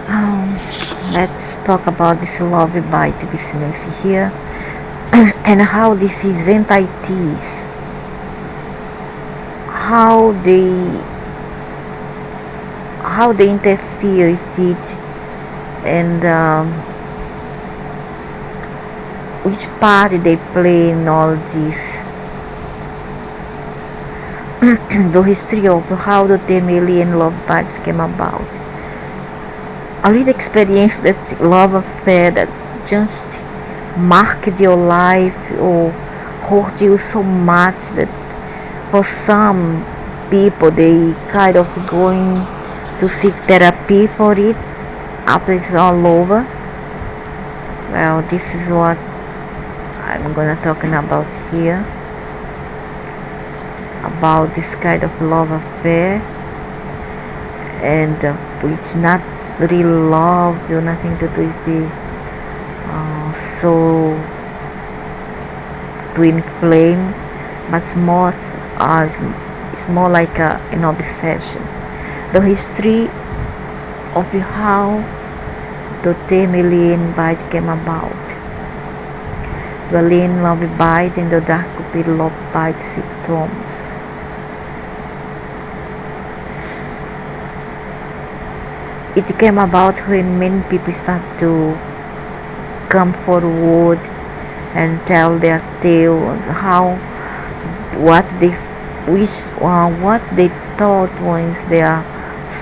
Um, let's talk about this love bite business here and how this is entities, how they interfere with it, and which part they play in all this. The history of how the 10 million love bites came about. A little experience that love affair that just marked your life or hurt you so much that for some people they kind of going to seek therapy for it after it's all over. Well, this is what I'm gonna talking about here, about this kind of love affair, and which not real love, or nothing to do with it. So twin flame, but it's more like an obsession. The history of how the 10 million bite came about. The lean love bite and the dark cupid love bite symptoms. It came about when many people start to come forward and tell their tale on how what they what they thought was their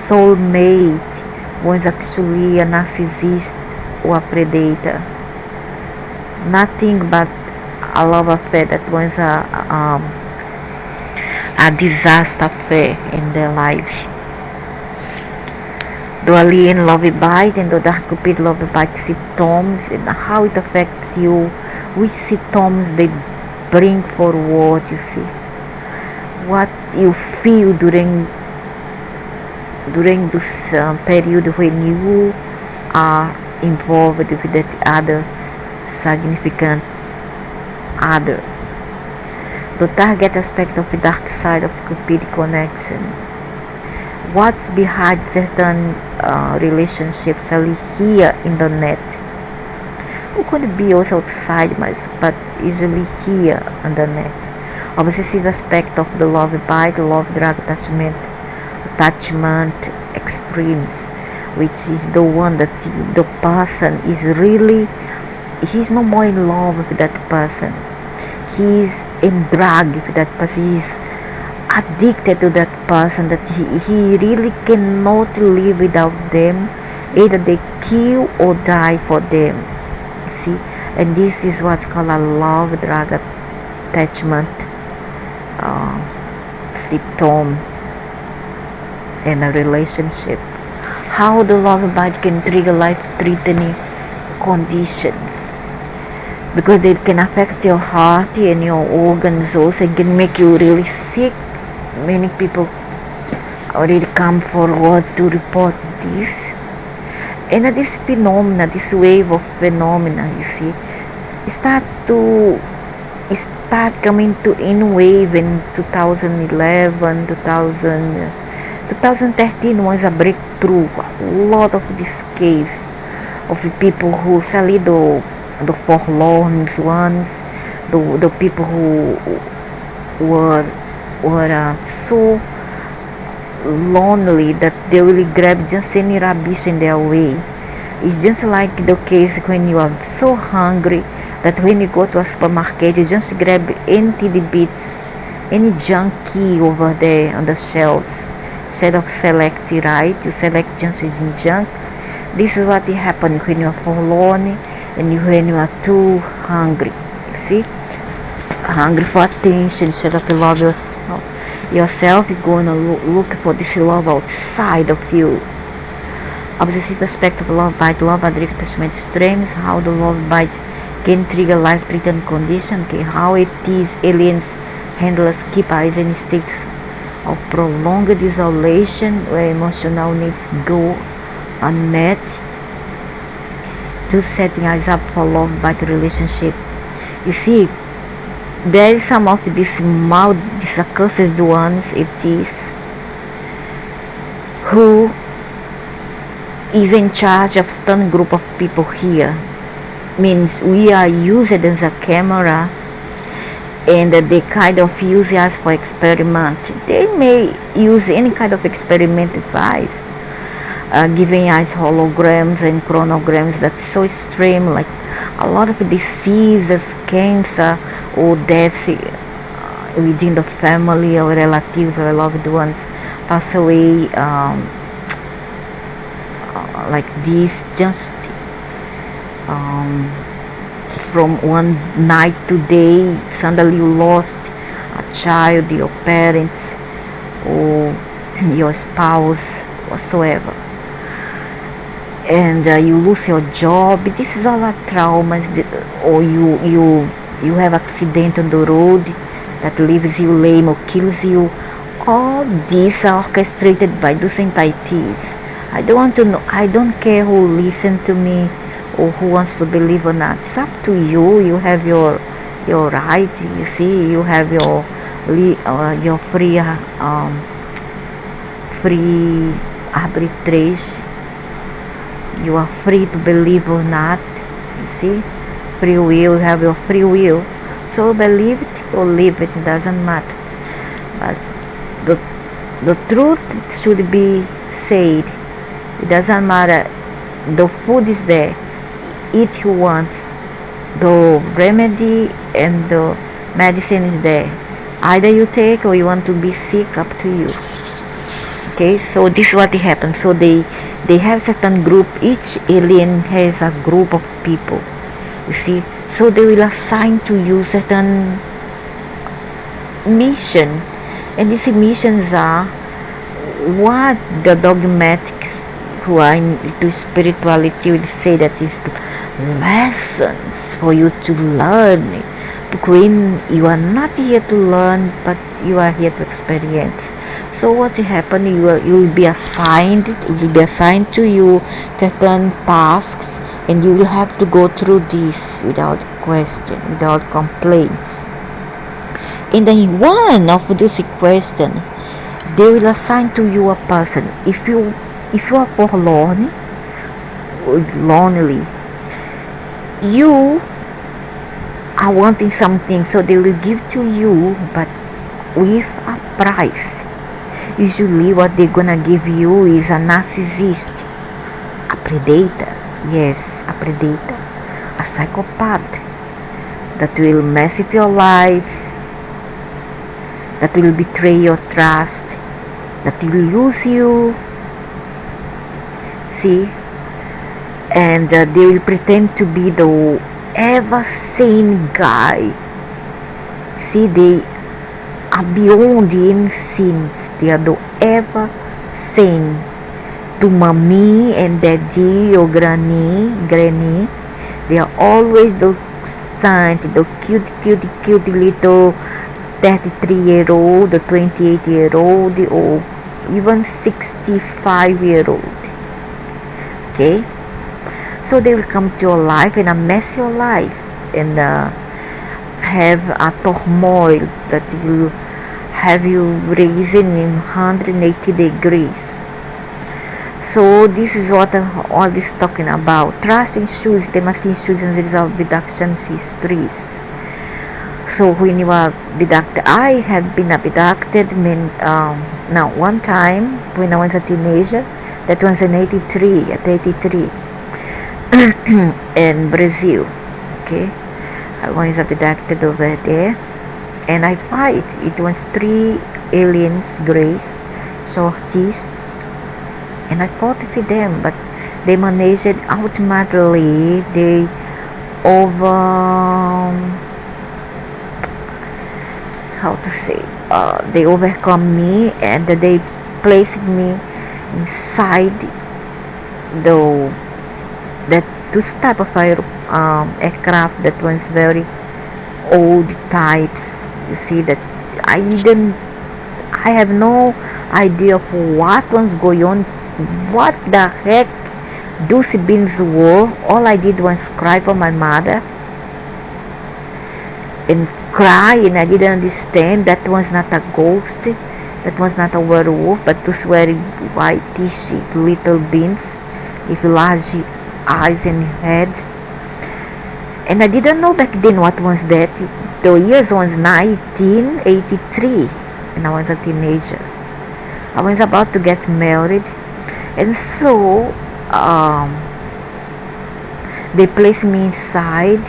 soulmate was actually a narcissist or a predator. Nothing but a love affair that was a disaster affair in their lives. The alien love bite and the dark cupid love bite symptoms and how it affects you, which symptoms they bring forward, you see, what you feel during this period when you are involved with that other significant other. The target aspect of the dark side of cupid connection. What's behind certain relationships only here in the net. It could be also outside, but usually here on the net. Obsessive aspect of the love bite, love drug attachment extremes, which is the one that the person is really, he's no more in love with that person. He's in drug with that person. He's addicted to that person that he really cannot live without them. Either they kill or die for them, you see. And this is what's called a love drug attachment symptom in a relationship. How the love bite can trigger life-threatening condition, because it can affect your heart and your organs also, and can make you really sick. Many people already come forward to report this. And this phenomena, this wave of phenomena, you see, start coming to in wave in 2011, 2013 was a breakthrough. A lot of this case of the people who suddenly the forlorn ones, the people who were so lonely that they will grab just any rubbish in their way. It's just like the case when you are so hungry that when you go to a supermarket, you just grab any tidbits, any junky over there on the shelves. Instead of selecting right, you select just in junks. This is what happens when you are forlorn and when you are too hungry. You see, hungry for attention instead of love yourself. You're going to look for this love outside of you. Obsessive aspect of love bite, love addict attachment extremes. How the love bite can trigger life-threatening condition. Okay, how it is aliens handlers keep us in states of prolonged isolation where emotional needs go unmet, to setting us up for love bite relationship. You see, there is some of these accursed ones, it is, who is in charge of certain group of people here. Means we are used as a camera, and they kind of use us for experiment. They may use any kind of experiment device, giving us holograms and chronograms that's so extreme, like a lot of diseases, cancer or death within the family or relatives or loved ones pass away like this, just from one night to day. Suddenly you lost a child, your parents, or your spouse, whatsoever, and you lose your job. This is all a traumas, or you have accident on the road that leaves you lame or kills you. All these are orchestrated by those entities. I don't want to know. I don't care who listen to me or who wants to believe or not. It's up to you. You have your right. You see, you have your free arbitration. You are free to believe or not. You see, free will. You have your free will. So believe it or leave it. It doesn't matter. But the truth should be said. It doesn't matter. The food is there. Eat who wants. The remedy and the medicine is there. Either you take or you want to be sick, up to you. Okay, so this is what happens. So they have certain group. Each alien has a group of people. You see, so they will assign to you certain mission, and these missions are what the dogmatics who are into spirituality will say that is lessons for you to learn. When you are not here to learn, but you are here to experience. So what will happen? You will be assigned. It will be assigned to you certain tasks, and you will have to go through this without question, without complaints. And then one of those questions, they will assign to you a person. If you are forlorn, lonely, you are wanting something, so they will give to you, but with a price. Usually what they're gonna give you is a narcissist, a predator, yes, a predator, a psychopath that will mess up your life, that will betray your trust, that will lose you. See, and they will pretend to be the ever sane guy. See, they are beyond the sins. They are the ever sane to mommy and daddy or granny. They are always the saint, the cute little 33-year-old, the 28-year-old, or even 65-year-old. Okay, so they will come to your life and mess your life and have a turmoil that will have you raising in 180 degrees. So this is what all this talking about. Trust issues, they must issues and resolve abduction histories. So when you are abducted, I have been abducted now one time when I was a teenager. That was in 83, at 83 in Brazil. Okay, I was abducted over there, and I fight. It was 3 aliens, grays, shorties, and I fought with them, but they managed it ultimately. They they overcome me, and they placed me inside this type of aircraft that was very old types. You see that I have no idea of what was going on, what the heck those beings were. All I did was cry for my mother and cry, and I didn't understand. That was not a ghost, that was not a werewolf, but those were white-ish little beings with large eyes and heads. And I didn't know back then what was that. The years was 1983, and I was a teenager. I was about to get married, and so they placed me inside,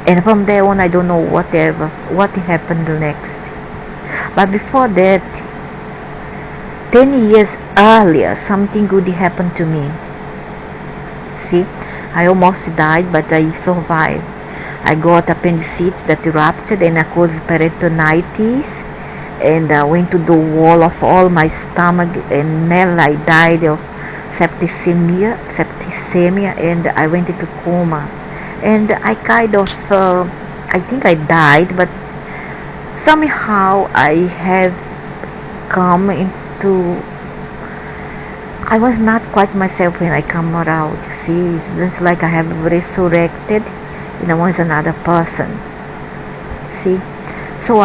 and from there on I don't know what happened next. But before that, 10 years earlier, something good happened to me. See, I almost died, but I survived. I got appendicitis that ruptured and I caused peritonitis, and I went to the wall of all my stomach, and then I died of septicemia, and I went into coma. And I kind of, I think I died, but somehow I have come into, I was not quite myself when I come around. See, it's just like I have resurrected and I was another person. See, so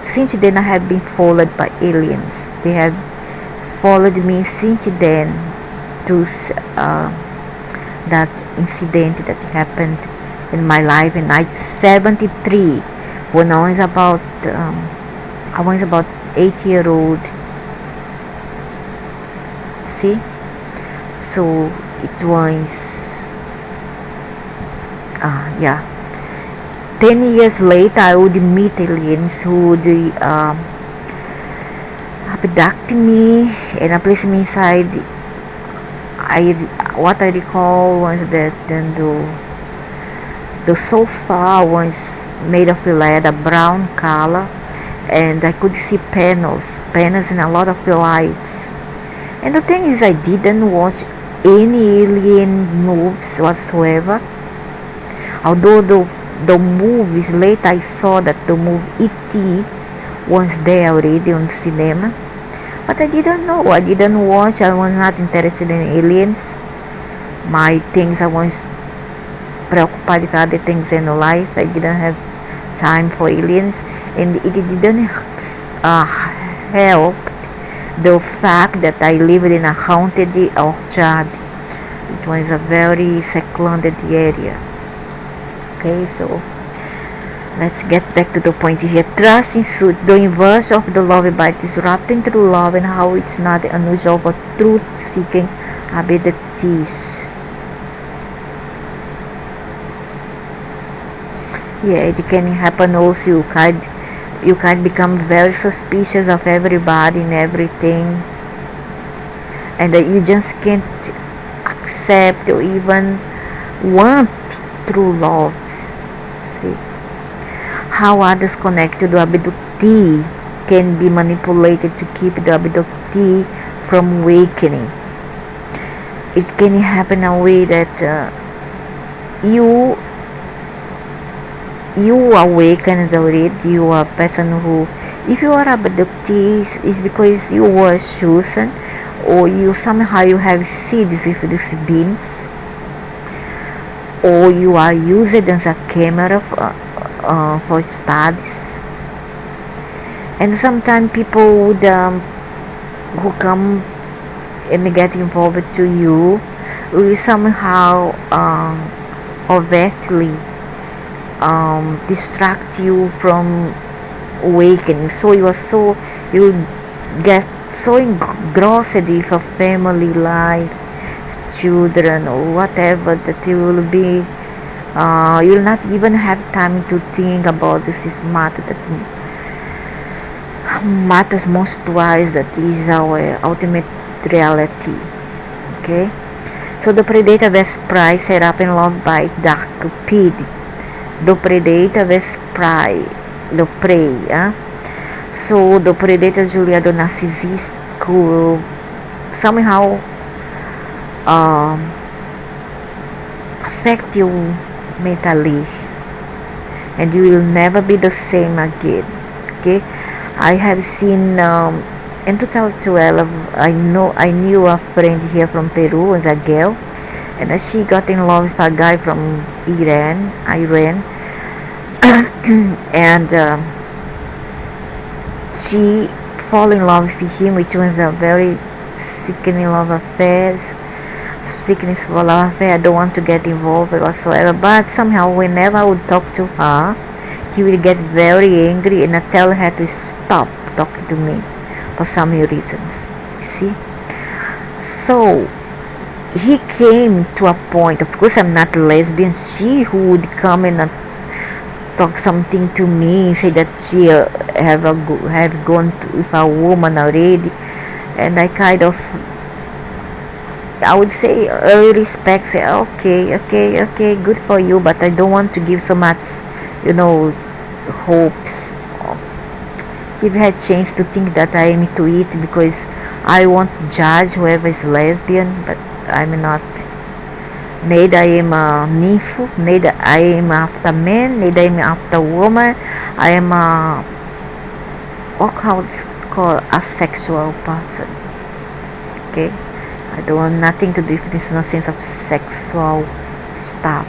since then I have been followed by aliens. They have followed me since then to that incident that happened in my life in 1973 when I was about 8-year-old. See, so it was 10 years later I would meet aliens who would abduct me and place me inside. What I recall was that the sofa was made of leather, brown color, and I could see panels and a lot of lights. And the thing is, I didn't watch any alien movies whatsoever. Although the movies, later I saw that the movie E.T. was there already on cinema. But I didn't know. I didn't watch. I was not interested in aliens. My things, I was preoccupied with other things in life. I didn't have time for aliens. And it didn't help the fact that I lived in a haunted orchard. It was a very secluded area. Okay, so let's get back to the point here. Trust in suit, the inverse of the love bite is wrapped in true love, and how it's not unusual for truth-seeking abilities. Yeah, it can happen also. You can become very suspicious of everybody and everything, and you just can't accept or even want true love. See how others connected to abductee can be manipulated to keep the abductee from awakening. It can happen in a way that you awakened already. You are a person who, if you are abductee, is because you were chosen, or you have seeds with these beings, or you are used as a camera for studies. And sometimes people would who come and get involved to you will somehow overtly distract you from awakening. So you get so engrossed with a family life, children or whatever, that you will be you'll not even have time to think about this matter that matters most to us, that is our ultimate reality. Okay, so the predator vs prey, set up in love by dark cupid. The predator vs prey, the prey. So the predator usually the narcissist who somehow affect you mentally, and you will never be the same again. Okay, I have seen in 2012 I knew a friend here from Peru, as a girl, and she got in love with a guy from Iran and she fall in love with him, which was a very sickening love affair. sickness for love affair. I don't want to get involved whatsoever. But somehow, whenever I would talk to her, he will get very angry, and I tell her to stop talking to me for some reasons. You see? So he came to a point. Of course, I'm not lesbian. She who would come and talk something to me, say that she have gone with a woman already, and I kind of, I would say, respect, say okay, good for you, but I don't want to give so much, hopes. Give her a chance to think that I am into it, because I want to judge whoever is lesbian, but I'm not. Neither I am a nympho, neither I am after men, neither I am after woman. I am how it's called, asexual person. Okay, I don't want nothing to do with this nonsense of sexual stuff.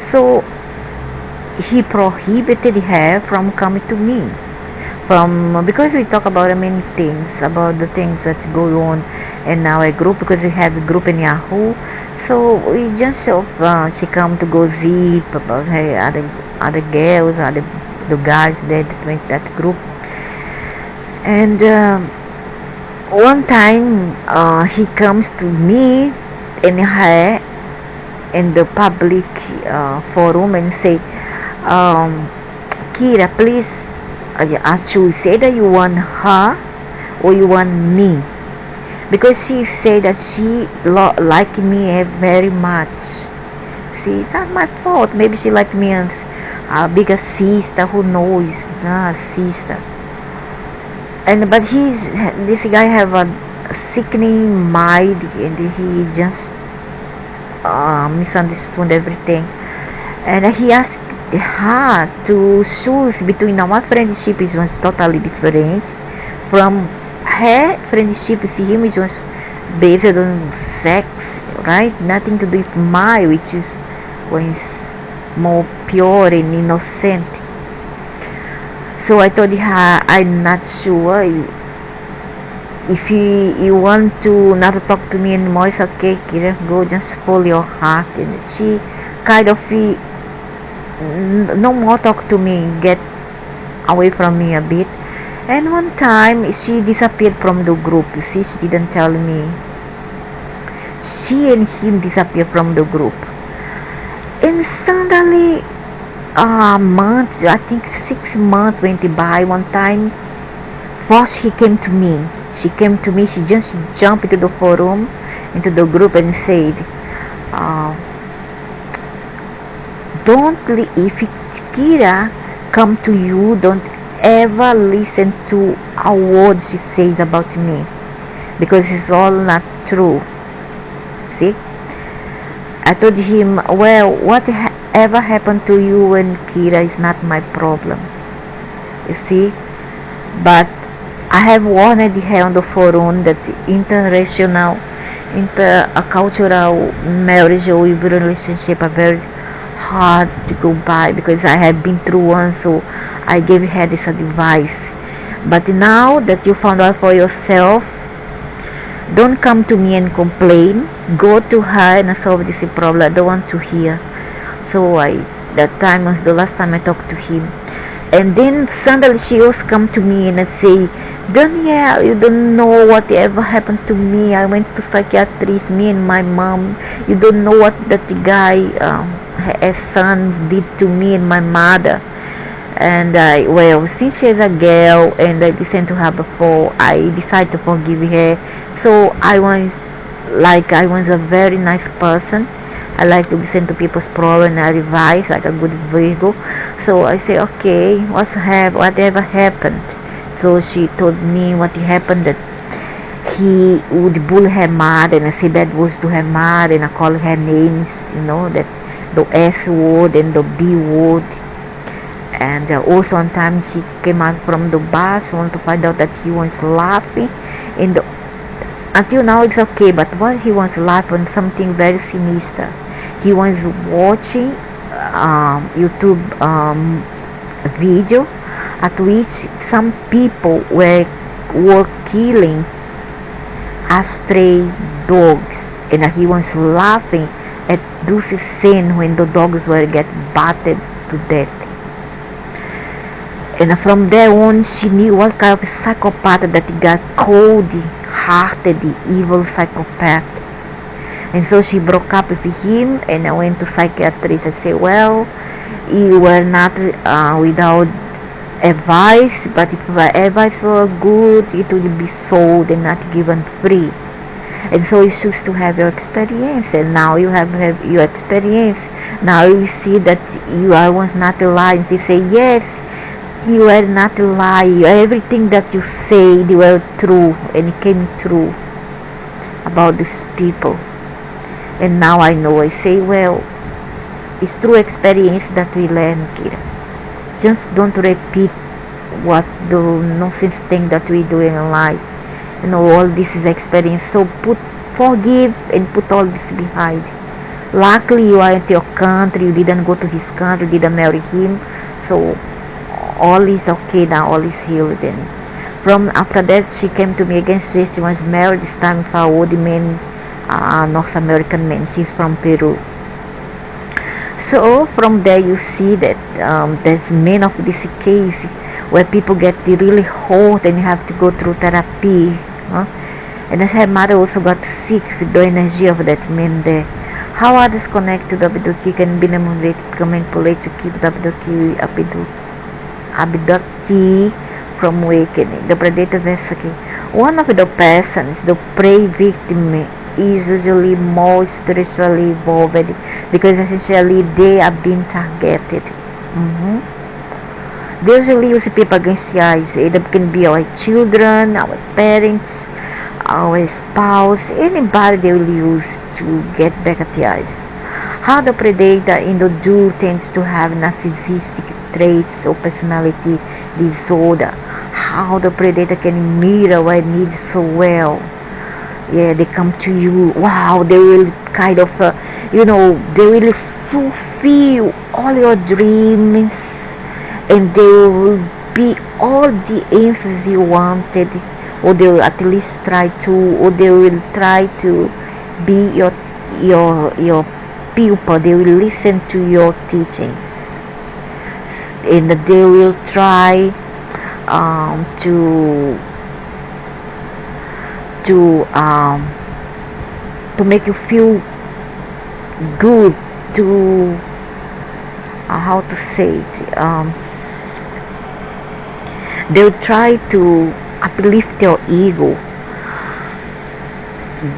So he prohibited her from coming to me, because we talk about many things, about the things that go on in our group, because we have a group in Yahoo. So we just she come to gossip about her other girls, the guys that went that group. And one time he comes to me and her in the public forum and say, Kira, please choose either you want her or you want me, because she said that she liked me very much. See, it's not my fault. Maybe she liked me as a bigger sister. Who knows? Not sister. But this guy have a sickening mind, and he just misunderstood everything. And he asked her to choose between our friendship, which was totally different from her friendship with him, which was based on sex, right? Nothing to do with mine, which was more pure and innocent. So I told her, I'm not sure. If you want to not to talk to me anymore, it's okay, Kira, go, just follow your heart. And she kind of no more talk to me, get away from me a bit. And one time she disappeared from the group. You see, she didn't tell me. She and him disappeared from the group. And suddenly months, I think 6 months went by. One time first she came to me, she just jumped into the forum, into the group, and said, if Kira come to you, don't ever listen to a word she says about me, because it's all not true. See, I told him, well, whatever happened to you and Kira is not my problem, you see. But I have warned her on the forum that intercultural marriage or relationship are very hard to go by, because I have been through one, so I gave her this advice. But now that you found out for yourself, don't come to me and complain. Go to her and solve this problem. I don't want to hear. So that time was the last time I talked to him. And then suddenly she also come to me and say, Danielle, you don't know whatever happened to me. I went to psychiatrist, me and my mom. You don't know what that guy, her son, did to me and my mother. And since she's a girl and I listened to her before, I decided to forgive her. So I was a very nice person. I like to listen to people's problem and advice like a good Virgo. So I say, okay, whatever happened. So she told me what happened, that he would bully her mother and say bad words to her mother, and I call her names, that the S word and the B word. And also one time she came out from the bar, so wanted to find out that he was laughing. Until now it's okay, but what he was laughing, something very sinister. He was watching YouTube video at which some people were killing a stray dogs, and he was laughing at this scene when the dogs were get battered to death. And from there on, she knew what kind of psychopath that got cold-hearted, evil psychopath. And so she broke up with him, and I went to psychiatrist and said, well, you were not without advice, but if the advice were good, it would be sold and not given free. And so you choose to have your experience, and now you have your experience. Now you see that you was not a lie. And she say, yes, you were not a lie. Everything that you said were true, and it came true about these people. And now I know. I say, well, it's through experience that we learn, Kira. Just don't repeat what the nonsense thing that we do in life. You know, all this is experience. So forgive and put all this behind. Luckily, you are at your country. You didn't go to his country. You didn't marry him. So all is okay now. All is healed. And from after that, she came to me again. She was married this time with a old man, North American man. She's from Peru. So from there you see that there's many of this case where people get really hurt and you have to go through therapy. And as her mother also got sick with the energy of that man there. How others connect to the abductee can be manipulated to keep the abductee from awakening. The predator basically. One of the persons, the prey victim, is usually more spiritually evolved because essentially they are being targeted. They usually use people against the eyes. It can be our children, our parents, our spouse, anybody they will use to get back at the eyes. How the predator in the zoo tends to have narcissistic traits or personality disorder. How the predator can mirror what needs so well. Yeah, they come to you. Wow, they will kind of, they will fulfill all your dreams, and they will be all the answers you wanted, or they will at least try to, or they will try to be your pupil. They will listen to your teachings, and they will try to make you feel good, to how to say it, they will try to uplift your ego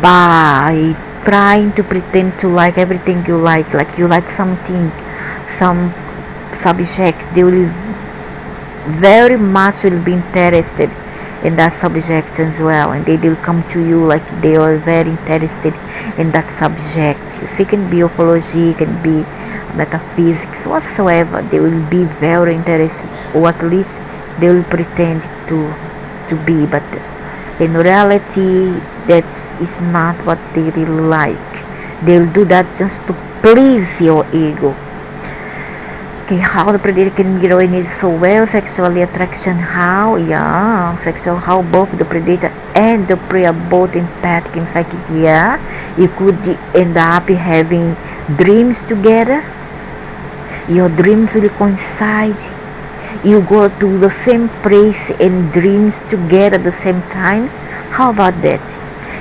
by trying to pretend to like everything you like you like something, some subject. They will very much will be interested in that subject as well, and they will come to you like they are very interested in that subject. You see, it can be ufology, it can be metaphysics, whatsoever. They will be very interested, or at least they will pretend to be, but in reality that is not what they really like. They will do that just to please your ego. Okay, how the predator can be ruined so well. Sexually attraction, how both the predator and the prey are both empathic and psychic. You could end up having dreams together. Your dreams will coincide. You go to the same place and dreams together at the same time. How about that?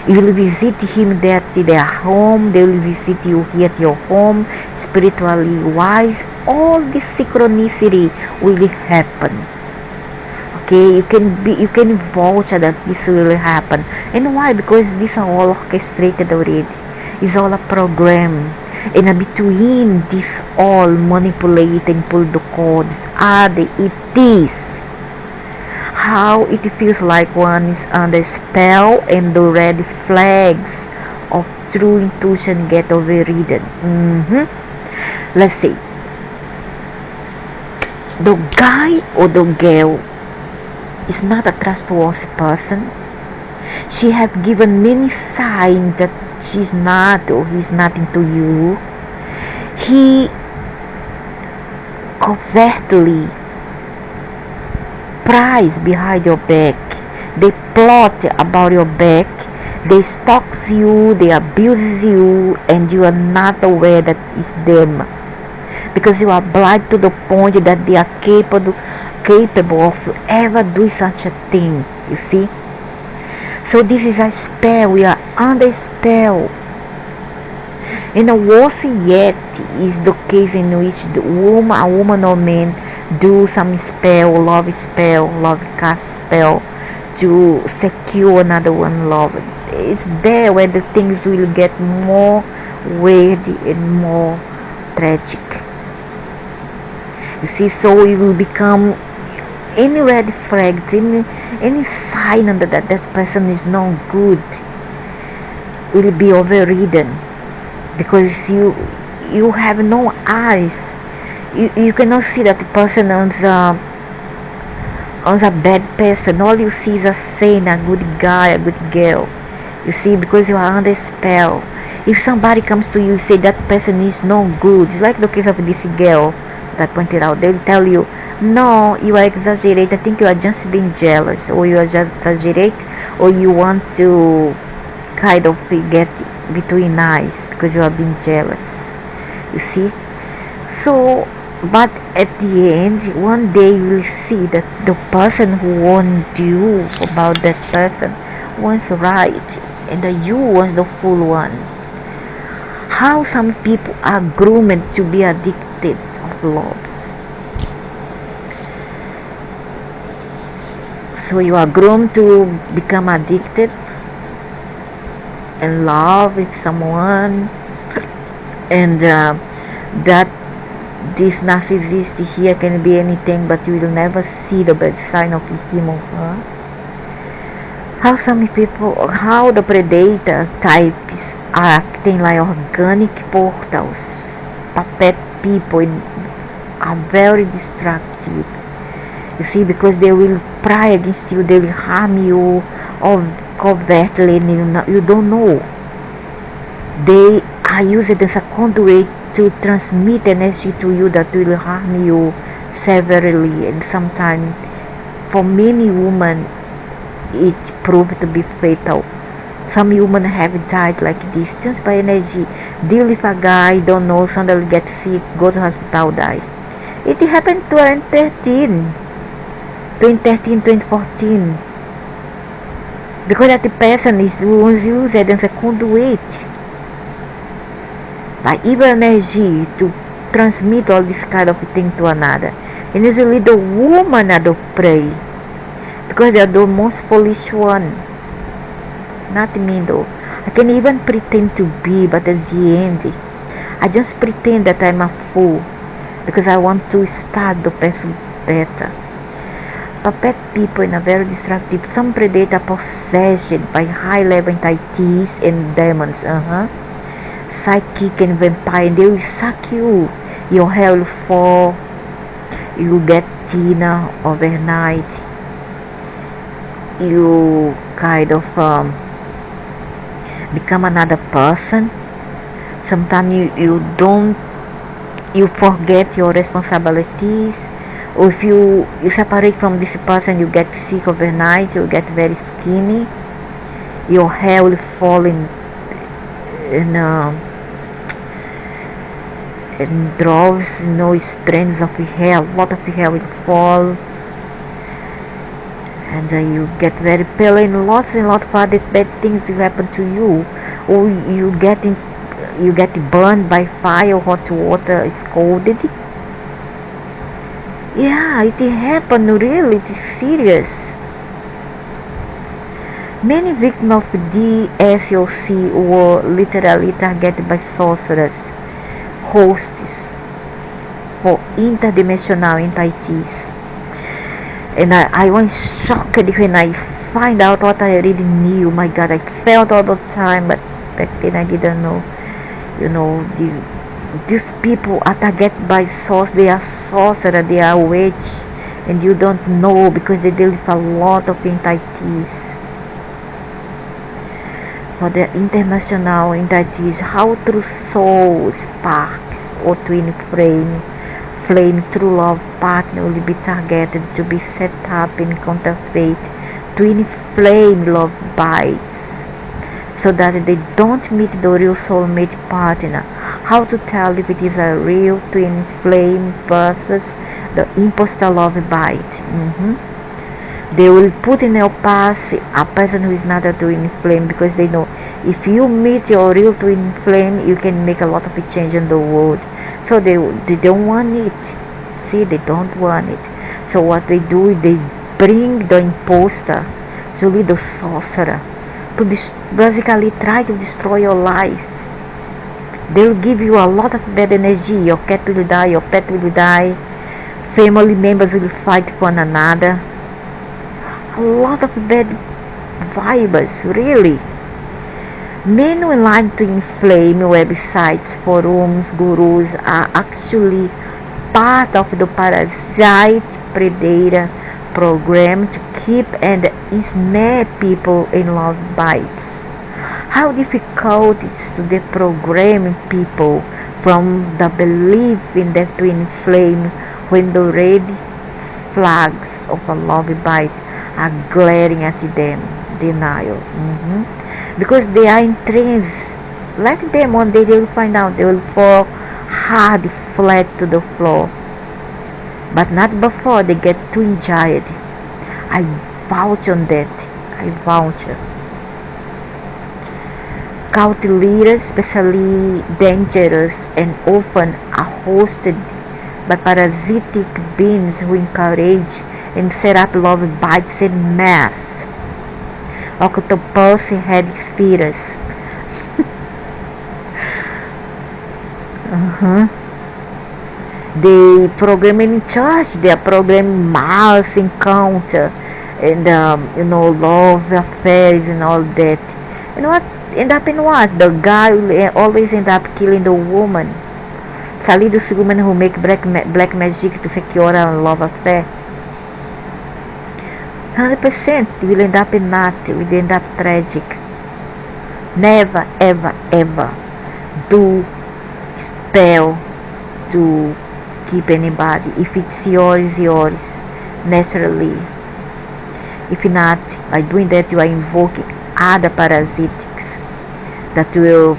You will visit him there at their home. They will visit you here at your home. Spiritually wise, all this synchronicity will happen. Okay, you can vouch that this will happen. And why? Because these are all orchestrated already. It's all a program. And between this all manipulate and pull the cords are the ETs. How it feels like one is under spell and the red flags of true intuition get overridden. Let's see. The guy or the girl is not a trustworthy person. She have given many signs that she's not or he's not into you. He covertly pries behind your back. They plot about your back. They stalk you, they abuse you, and you are not aware that it's them, because you are blind to the point that they are capable of ever doing such a thing. You see. So this is a spell. We are under spell. And worse yet is the case in which a woman or man do some spell, love cast spell to secure another one love. It's there where the things will get more weird and more tragic. You see, so it will become any red flags, any sign that that person is not good will be overridden, because you have no eyes. You cannot see that the person on a bad person. All you see is a saint, a good guy, a good girl. You see, because you are under spell. If somebody comes to you and say that person is no good, it's like the case of this girl that I pointed out. They'll tell you, no, you are exaggerating. I think you are just being jealous, or you are just exaggerate, or you want to kind of get between eyes because you are being jealous. You see. So, but at the end, one day you will see that the person who warned you about that person was right, and that you was the fool one. How some people are groomed to be addicted of love. So you are groomed to become addicted and love with someone, and that this narcissist here can be anything, but you will never see the bad side of him or her. How the predator types are acting like organic portals. Puppet people are very destructive. You see, because they will pry against you, they will harm you, or covertly, you don't know. They are used as a conduit to transmit energy to you that will harm you severely, and sometimes for many women it proved to be fatal. Some women have died like this just by energy. Deal with a guy, don't know, suddenly get sick, go to hospital, die. It happened 2013, 2014, because that person was used as a conduit by evil energy to transmit all this kind of thing to another. And usually the woman are the prey, because they are the most foolish one. Not me though. I can even pretend to be, but at the end I just pretend that I'm a fool, because I want to start the person better. Puppet people are very destructive. Some predator possessed by high level entities and demons. Psychic and vampire, they will suck you. Your hair will fall. You get thinner overnight. You kind of become another person. Sometimes you forget your responsibilities. Or if you separate from this person, you get sick overnight. You get very skinny. Your hair will fall in droves, strands of hair. A lot of hair will fall, and you get very pale, and lots of other bad things will happen to you. Or you get burned by fire, hot water, scalded. Yeah, it happened, really. It is serious. Many victims of DSOC were literally targeted by sorcerers, hosts, or interdimensional entities. And I was shocked when I find out what I already knew. My God, I felt all the time, but back then I didn't know. These people are targeted by source. They are sorcerer, they are witch, and you don't know, because they deal with a lot of entities. For the interdimensional entities, how true soul sparks or twin flame true love partner will be targeted to be set up in counterfeit twin flame love bites. so that they don't meet the real soulmate partner. How to tell if it is a real twin flame versus the imposter love bite? They will put in your path a person who is not a twin flame, because they know if you meet your real twin flame, you can make a lot of change in the world. So they don't want it. See, they don't want it. So what they do is they bring the imposter, to lead the sorcerer, to basically try to destroy your life. They'll give you a lot of bad energy. Your cat will die, your pet will die, family members will fight one another. A lot of bad vibes, really. Men who like to inflame websites, forums, gurus are actually part of the parasite predator program to keep and ensnare people in love bites. How difficult it is to deprogram people from the belief in the twin flame when the red flags of a love bite are glaring at them. Denial. Because they are in trance. Let them, one day they will find out, they will fall hard, flat to the floor. But not before they get too injured. I vouch on that. I vouch. Cult leaders, especially dangerous and often are hosted by parasitic beings who encourage and set up love bites en masse. Octopus head feeders. They program in church. They are programming mass encounter and love affairs and all that. And what end up in what? The guy will always end up killing the woman. Sally, those women who make black magic to secure a love affair. 100% will end up in that. Will end up tragic. Never, ever, ever do spell to keep anybody. If it's yours, yours naturally. If not, by doing that, you are invoking other parasitics that will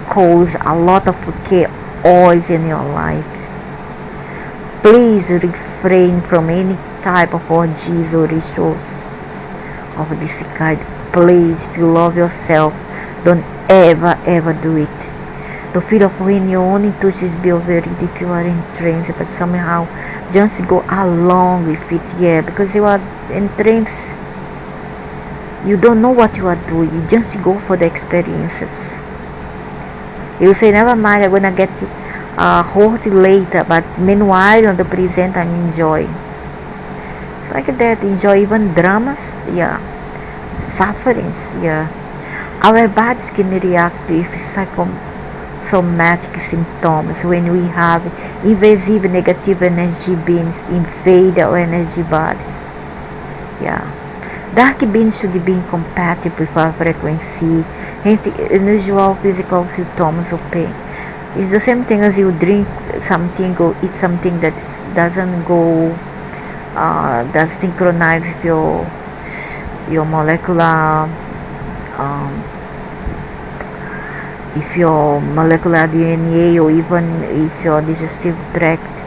cause a lot of chaos in your life. Please refrain from any type of orgies or rituals of this kind. Please, if you love yourself, don't ever do it. The feel of when your own intuitions be over it if you are in trance, but somehow just go along with it, because you are in trance. You don't know what you are doing. You just go for the experiences. You say, never mind, I'm gonna get hurt later, but meanwhile on the present I'm enjoying. It's like that. Enjoy even dramas, sufferings, Our bodies can react to psychosomatic symptoms when we have invasive negative energy beings invade our energy bodies. Dark beings should be incompatible with our frequency, hence unusual physical symptoms of pain. It's the same thing as you drink something or eat something that doesn't go, does synchronize with your molecular, if your molecular DNA, or even if your digestive tract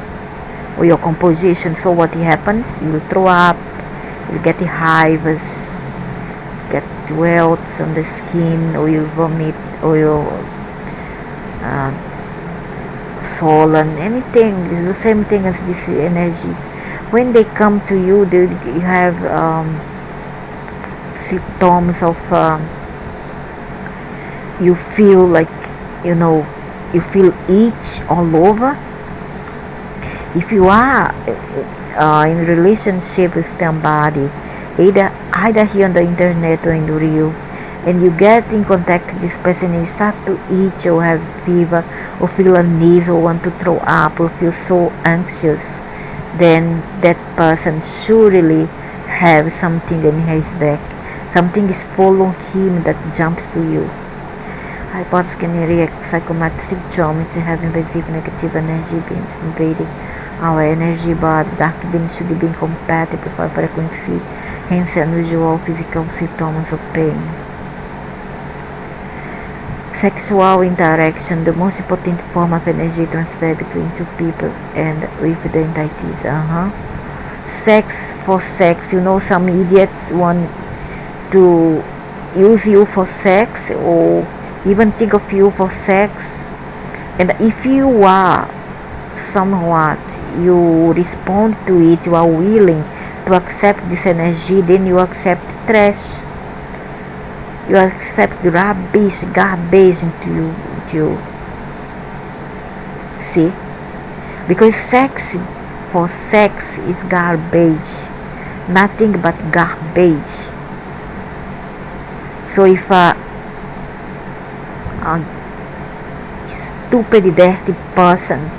or your composition. So what happens? You throw up, you get hives, get welts on the skin, or you vomit, or you swollen, anything. It's the same thing as these energies. When they come to you, you have symptoms of you feel like, you feel itch all over. If you are in relationship with somebody, either here on the internet or in the real, and you get in contact with this person and you start to itch or have fever or feel uneasy or want to throw up or feel so anxious, then that person surely have something in his back. Something is following him that jumps to you. Hypothesis can react psychomatic symptoms to have invasive negative energy beings invading our energy body. Dark beings should be incompatible with our frequency, hence unusual physical symptoms of pain. Sexual interaction, the most important form of energy transfer between two people and with the entities. Sex for sex. Some idiots want to use you for sex or even think of you for sex. And if you are somewhat, you respond to it, you are willing to accept this energy, then you accept trash. You accept rubbish, garbage into you. See? Because sex for sex is garbage. Nothing but garbage. So if a stupid, dirty person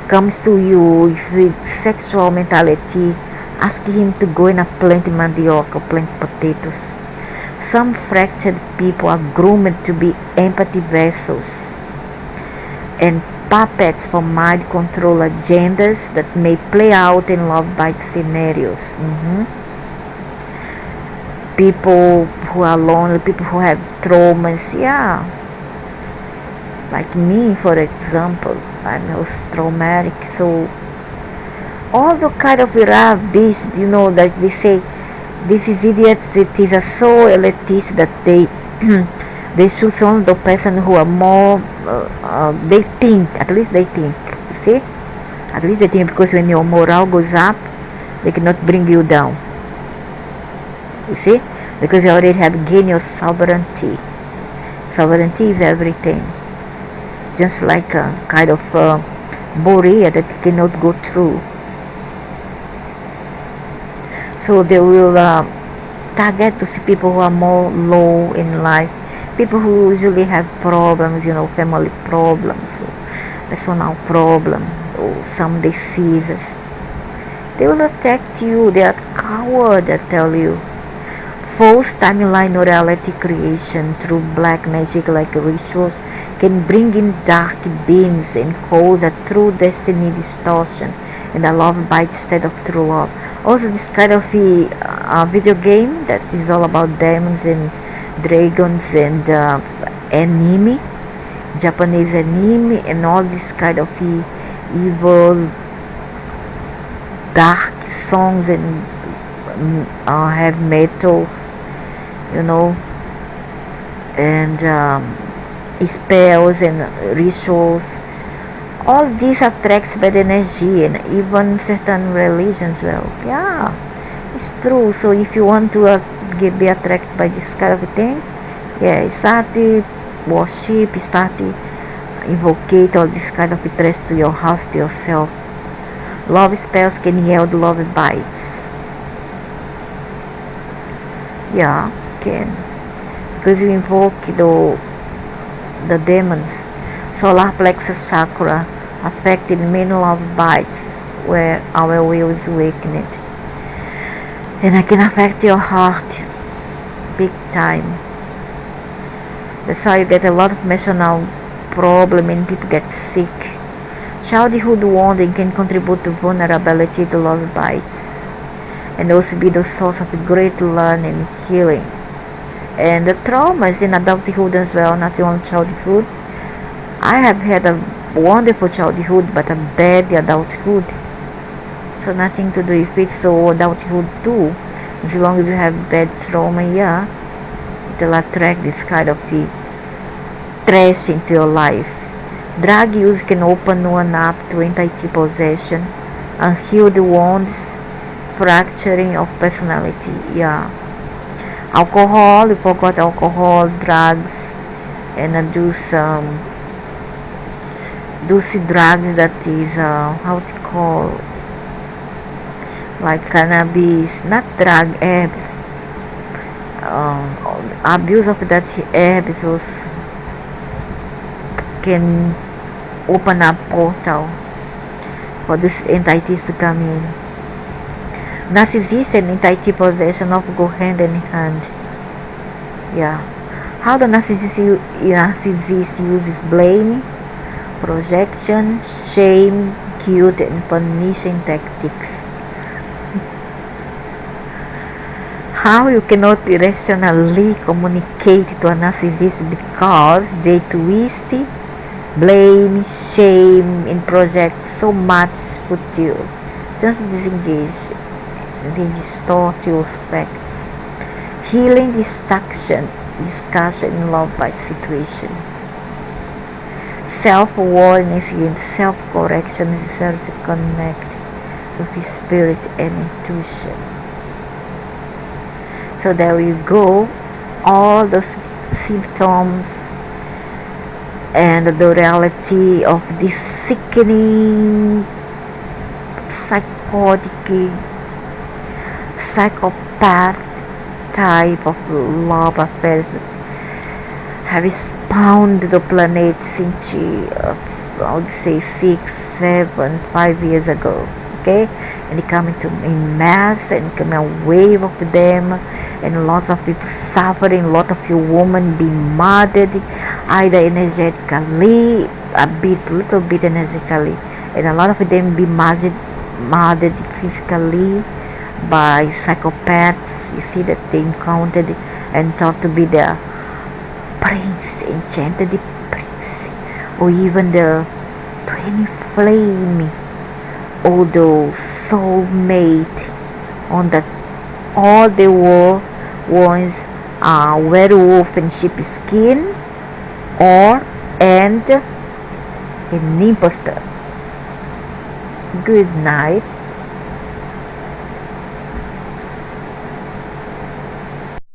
comes to you with sexual mentality, ask him to go and plant mandioca, plant potatoes. Some fractured people are groomed to be empathy vessels and puppets for mind control agendas that may play out in love bite scenarios. People who are lonely, people who have traumas, like me, for example, I'm also traumatic. So all the kind of rubbish, that they say, this is idiots. It is so elitist that they they choose on the person who are more. They think, at least they think. You see, at least they think, because when your morale goes up, they cannot bring you down. You see, because you already have gained your sovereignty. Sovereignty is everything. Just like a kind of barrier that you cannot go through. So they will target to see people who are more low in life, people who usually have problems, family problems, personal problems, or some diseases. They will attack you. They are cowards, I tell you. False timeline or reality creation through black magic like rituals can bring in dark beings and cause a true destiny distortion and a love bite instead of true love. Also, this kind of video game that is all about demons and dragons and anime, Japanese anime, and all this kind of evil dark songs and have metals, and spells and rituals. All these attracts bad energy, and even certain religions. It's true. So if you want to be attracted by this kind of thing, start to worship, start to invocate all this kind of interest to your heart, to yourself. Love spells can yield love bites. Can, because you invoke the demons. Solar plexus chakra affected many love bites where our will is awakened, and it can affect your heart big time. That's how you get a lot of emotional problem and people get sick. Childhood wounding can contribute to vulnerability to love bites, and also be the source of great learning and healing. And the traumas in adulthood as well, not only childhood. I have had a wonderful childhood, but a bad adulthood. So nothing to do with it. So adulthood too. As long as you have bad trauma, it will attract this kind of trash into your life. Drug use can open one up to entity possession, unhealed wounds, fracturing of personality. Alcohol, you forgot alcohol, drugs, and do drugs that is how to call, like cannabis, not drug, herbs. Abuse of that herbs also can open up portal for these entities to come in. Narcissist and entity possession of go hand in hand. How the narcissist uses blame, projection, shame, guilt, and punishing tactics. How you cannot irrationally communicate to a narcissist because they twist, blame, shame, and project so much put you. Just disengage. They distort your facts. Healing discussion in love bite situation. Self-awareness and self-correction is necessary to connect with his spirit and intuition. So there you go, all the symptoms and the reality of this sickening psychopath type of love affairs that have spawned the planet since I would say 6, 7, 5 years ago. Okay, and it coming to in mass and coming a wave of them, and lots of people suffering, a lot of you women being murdered, either energetically, little bit energetically, and a lot of them be murdered physically by psychopaths. You see that they encountered and thought to be the prince, enchanted prince, or even the 20 flame, although soulmate on that. All they were was werewolf in sheep skin or and an imposter. Good night.